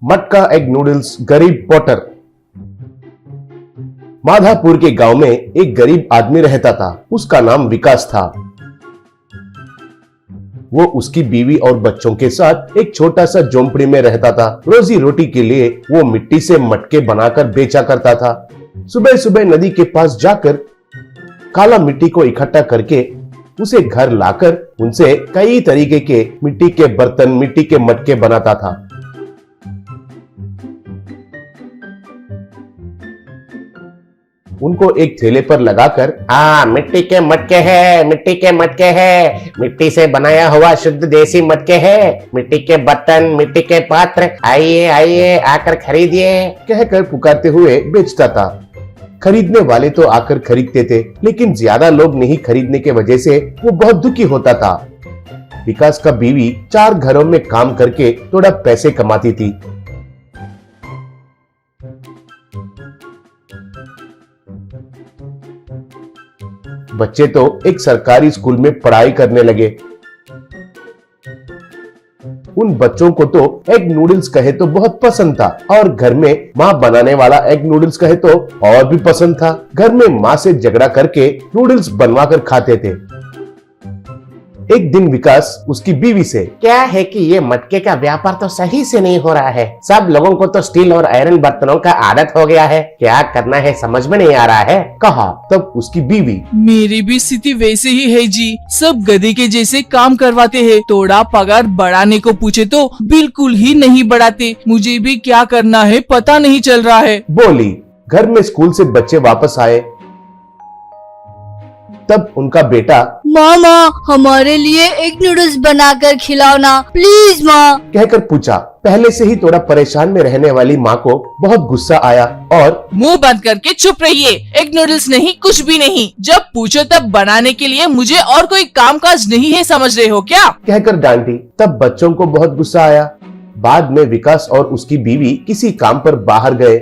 मटका egg noodles गरीब Potter. Madhapur के गांव में एक गरीब आदमी रहता था। उसका नाम विकास था। वो उसकी बीवी और बच्चों के साथ एक छोटा सा झोंपड़ी में रहता था। रोजी रोटी के लिए वो मिट्टी से मटके बनाकर बेचा करता था। सुबह सुबह नदी के पास जाकर काला मिट्टी को इकट्ठा करके उसे घर लाकर उनसे कई तरीके के मिट्टी के बर्तन, मिट्टी के मटके बनाता था। उनको एक थैले पर लगाकर मिट्टी के मटके हैं, मिट्टी के मटके हैं, मिट्टी से बनाया हुआ शुद्ध देसी मटके हैं, मिट्टी के बर्तन, मिट्टी के पात्र, आइए आइए आकर खरीदिए कहकर पुकारते हुए बेचता था। खरीदने वाले तो आकर खरीदते थे, लेकिन ज्यादा लोग नहीं खरीदने के वजह से वो बहुत दुखी होता था। विकास का बीवी 4 घरों में काम करके थोड़ा पैसे कमाती थी। बच्चे तो एक सरकारी स्कूल में पढ़ाई करने लगे। उन बच्चों को तो एग नूडल्स कहे तो बहुत पसंद था और घर में माँ बनाने वाला एग नूडल्स कहे तो और भी पसंद था। घर में माँ से झगड़ा करके नूडल्स बनवा कर खाते थे। एक दिन विकास उसकी बीवी से, क्या है कि ये मटके का व्यापार तो सही से नहीं हो रहा है। सब लोगों को तो स्टील और आयरन बर्तनों का आदत हो गया है, क्या करना है समझ में नहीं आ रहा है, कहा। तब उसकी बीवी, मेरी भी स्थिति वैसे ही है जी। सब गधे के जैसे काम करवाते हैं, थोड़ा पगार बढ़ाने को पूछे तो बिल्कुल ही नहीं बढ़ाते। मुझे भी क्या करना है पता नहीं चल रहा है, बोली। घर में स्कूल से बच्चे वापस आए। तब उनका बेटा, मामा हमारे लिए एग नूडल्स बनाकर खिलाओ ना प्लीज माँ, कहकर पूछा। पहले से ही थोड़ा परेशान में रहने वाली माँ को बहुत गुस्सा आया और मुंह बंद करके चुप रहिए। एग नूडल्स नहीं, कुछ भी नहीं। जब पूछो तब बनाने के लिए मुझे और कोई कामकाज नहीं है, समझ रहे हो क्या, कहकर डांटी। तब बच्चों को बहुत गुस्सा आया। बाद में विकास और उसकी बीवी किसी काम पर बाहर गए।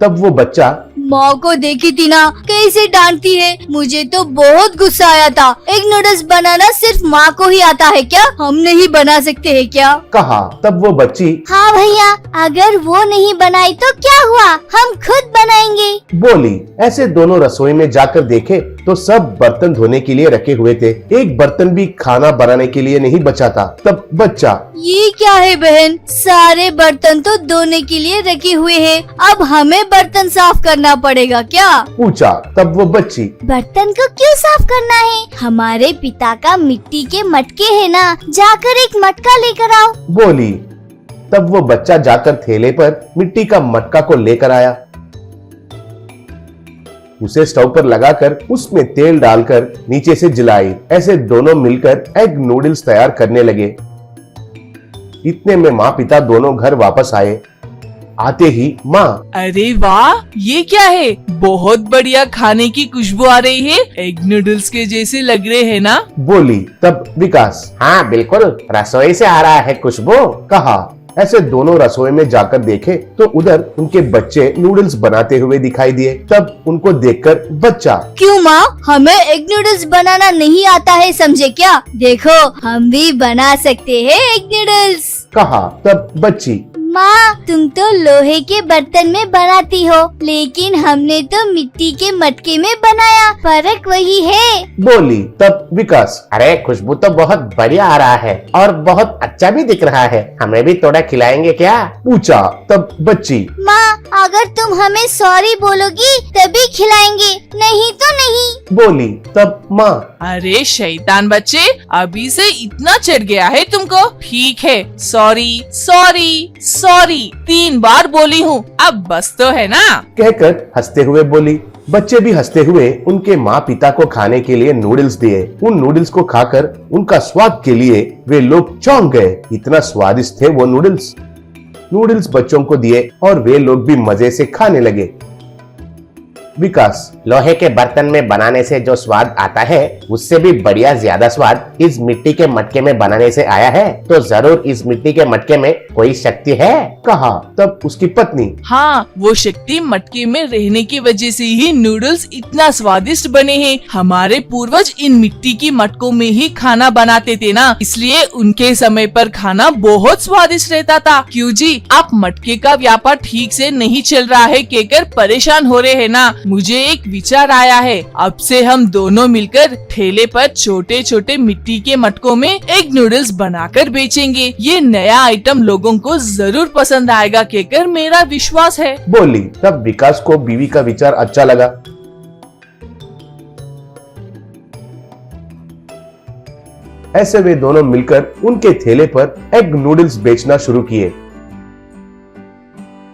तब वो बच्चा, माँ को देखी थी ना कैसे डांटती है, मुझे तो बहुत गुस्सा आया था। एग नूडल्स बनाना सिर्फ माँ को ही आता है क्या, हम नहीं बना सकते हैं क्या, कहा। तब वो बच्ची, हाँ भैया अगर वो नहीं बनाई तो क्या हुआ, हम खुद बनाएंगे, बोली। ऐसे दोनों रसोई में जाकर देखे तो सब बर्तन धोने के लिए रखे हुए थे। एक बर्तन भी खाना बनाने के लिए नहीं बचा था। तब बच्चा, ये क्या है बहन, सारे बर्तन तो धोने के लिए रखे हुए हैं, अब हमें बर्तन साफ करना पड़ेगा क्या, पूछा। तब वो बच्ची, बर्तन को क्यों साफ करना है, हमारे पिता का मिट्टी के मटके है ना, जाकर एक मटका लेकर आओ, बोली। तब वो बच्चा जाकर थैले पर मिट्टी का मटका को लेकर आया। उसे स्टोव पर लगाकर उसमें तेल डालकर नीचे से जलाई। ऐसे दोनों मिलकर एग नूडल्स तैयार करने लगे। इतने में माँ पिता दोनों घर वापस आए। आते ही माँ, अरे वाह ये क्या है, बहुत बढ़िया खाने की खुशबू आ रही है, एग नूडल्स के जैसे लग रहे हैं ना, बोली। तब विकास, हाँ बिल्कुल रसोई से आ रहा है खुशबू, कहा। ऐसे दोनों रसोई में जाकर देखे तो उधर उनके बच्चे नूडल्स बनाते हुए दिखाई दिए। तब उनको देखकर बच्चा, क्यों माँ हमें एग नूडल्स बनाना नहीं आता है समझे क्या, देखो हम भी बना सकते हैं एग नूडल्स, कहा। तब बच्ची, माँ तुम तो लोहे के बर्तन में बनाती हो, लेकिन हमने तो मिट्टी के मटके में बनाया, फर्क वही है, बोली। तब विकास, अरे खुशबू तो बहुत बढ़िया आ रहा है और बहुत अच्छा भी दिख रहा है, हमें भी थोड़ा खिलाएंगे क्या, पूछा। तब बच्ची, माँ अगर तुम हमें सॉरी बोलोगी तभी खिलाएंगे, नहीं तो नहीं, बोली। तब माँ, अरे शैतान बच्चे, अभी से इतना चढ़ गया है तुमको, ठीक है सॉरी सॉरी सॉरी 3 बार बोली हूँ, अब बस तो है ना, कहकर हंसते हुए बोली। बच्चे भी हंसते हुए उनके माँ पिता को खाने के लिए नूडल्स दिए। उन नूडल्स को खाकर उनका स्वाद के लिए वे लोग चौंक गए, इतना स्वादिष्ट थे वो नूडल्स। नूडल्स बच्चों को दिए और वे लोग भी मजे से खाने लगे। विकास, लोहे के बर्तन में बनाने से जो स्वाद आता है उससे भी बढ़िया ज्यादा स्वाद इस मिट्टी के मटके में बनाने से आया है। तो जरूर इस मिट्टी के मटके में कोई शक्ति है, कहा। तब उसकी पत्नी, हाँ, वो शक्ति मटके में रहने की वजह से ही नूडल्स इतना स्वादिष्ट बने हैं। हमारे पूर्वज इन मिट्टी की मटकों में ही खाना बनाते थे ना, इसलिए उनके समय पर खाना बहुत स्वादिष्ट रहता था। क्यों जी, आप मटके का व्यापार ठीक से नहीं चल रहा है कहकर परेशान हो रहे हैं ना? मुझे एक विचार आया है, अब से हम दोनों मिलकर ठेले पर छोटे छोटे मिट्टी के मटकों में एग नूडल्स बनाकर बेचेंगे। ये नया आइटम लोगों को जरूर पसंद आएगा कहकर मेरा विश्वास है, बोली। तब विकास को बीवी का विचार अच्छा लगा। ऐसे वे दोनों मिलकर उनके ठेले पर एग नूडल्स बेचना शुरू किए।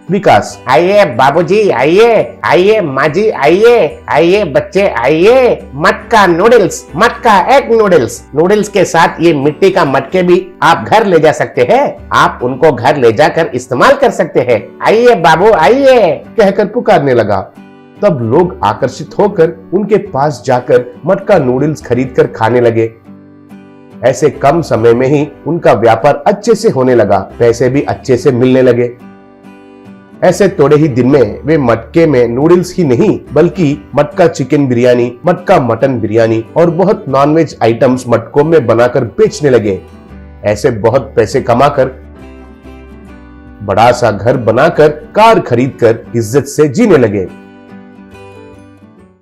विकास, आइए बाबूजी, आइए आइए माँ जी, आइए आइए बच्चे, आइए। मटका नूडल्स, मटका एग नूडल्स। नूडल्स के साथ ये मिट्टी का मटके भी आप घर ले जा सकते हैं। आप उनको घर ले जाकर इस्तेमाल कर सकते हैं। आइए बाबू, आइए कहकर पुकारने लगा। तब लोग आकर्षित होकर उनके पास जाकर मटका नूडल्स खरीदकर खाने लगे। ऐसे कम समय में ही उनका व्यापार अच्छे से होने लगा, पैसे भी अच्छे से मिलने लगे। ऐसे थोड़े ही दिन में वे मटके में नूडल्स ही नहीं बल्कि मटका चिकन बिरयानी, मटका मटन बिरयानी और बहुत नॉनवेज आइटम्स मटकों में बनाकर बेचने लगे। ऐसे बहुत पैसे कमाकर बड़ा सा घर बनाकर कार खरीदकर इज्जत से जीने लगे।